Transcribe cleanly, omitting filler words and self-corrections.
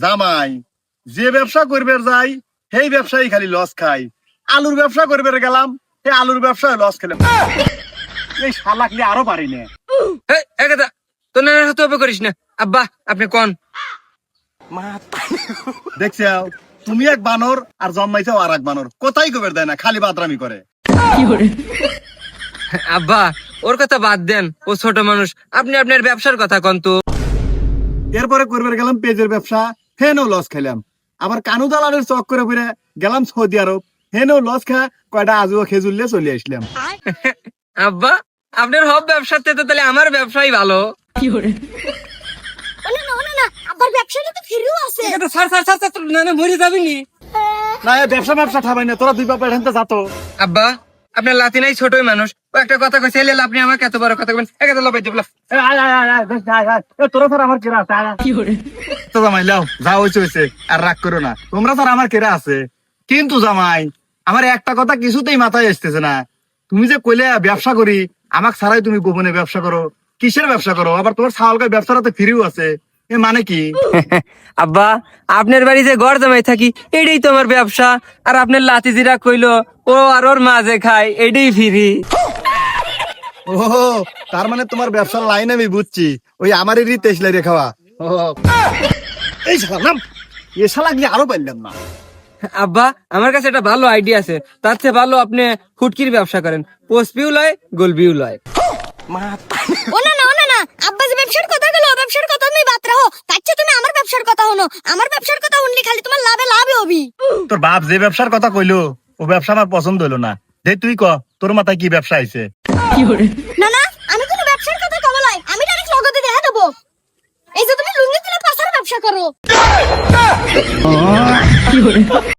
জামাই যে ব্যবসা করবে যাই সেই ব্যবসায়ী খালি লস খাই। আলুর ব্যবসা করবে গেলাম, সেই আলুর ব্যবসায় লস খেলাম। এই শালাকলে আরো পারি না। কথা তোর তো করিস না। আব্বা আপনি কোন দেখছি তুমি এক বানর আর জন্মাইছাও আর এক বানর, কোথায় কবের দেয় না, খালি বাদরামি করে। আব্বা ওর কথা বাদ দেন, ও ছোট মানুষ। আপনি আপনার ব্যবসার কথা কোন তো। এরপরে করবে গেলাম পেঁয়াজের ব্যবসা, হেনও লস খেলাম। আবার কানু দালালের চক করে ফিরে গেলাম সৌদি আরব, হেনও লস খা কয়টা আজও খেজুর লিয়ে চলে আসলাম। আব্বা আপনার হব ব্যবসার থেকে তো তাহলে আমার ব্যবসাই ভালো। আবার ব্যবসাটা তো ফিরেও আছে। মরে যাবি নি না ব্যবসা ব্যবসা ঠাবাই না, তোরা দুই বাপ এখান থেকে যাতো। আব্বা আপনার লাতি নাই, ছোটই মানুষ। ও একটা কথা কইছে, আপনি আমাকে এত বড় কথা বলেন। একটা লবাই দিবলা তোরা স্যার আমার কেরা আছে তো জামাই লাও যা হয়েছে হয়েছে, আর রাগ করো না। তোমরা স্যার আমার কেরা আছে, কিন্তু জামাই আমার একটা কথা কিছুতেই মাথায় আসতেছে না। তুমি যে কইলে ব্যবসা করি, আমাকে ছাড়াই তুমি গোপনে ব্যবসা করো, কিসের ব্যবসা করো? আবার তোমার ছাওয়ালকার ব্যবসাটা ফ্রিও আছে, এ মানে কি? আব্বা আপনার বাড়ি যে ঘর জামাই থাকি এটাই তো আমার ব্যবসা। আর আপনার লাতি জিরা কইলো ও আর ওর মাঝে খায়, এটাই ফিরি। ও তার মানে তোমার ব্যবসার লাইন আমি বুঝছি, ওই আমারই তেসলাই রেখাওয়া। এই শালাম এ শালা গিয়ে আরো পারলাম না। আব্বা আমার কাছে একটা ভালো আইডিয়া আছে, তার চেয়ে ভালো আপনি ফুটকির ব্যবসা করেন। পোস্টপিউ লয়, গোলবিউ লয়। ও না না, ও না না, আব্বা যে ব্যবসার কথা গেল, ব্যবসার কথা তুমি বাদ রাখো। তার চেয়ে তুমি আমার ব্যবসার কথা শোনো। আমার ব্যবসার কথা শুনলে খালি তোমার লাভে লাভে হবি। তোর বাপ যে ব্যবসার কথা কইলো ও ব্যবসা আমার পছন্দ হলো না। দে তুই ক তোর মাথায় কি ব্যবসা আইছে? না না, আমি কোনো ব্যবসার কথা কব নাই, আমি ডাইরেক্ট লগতে দেখা দেবো। এই যে তুমি লুঙ্গি তুলে পাসার ব্যবসা করো।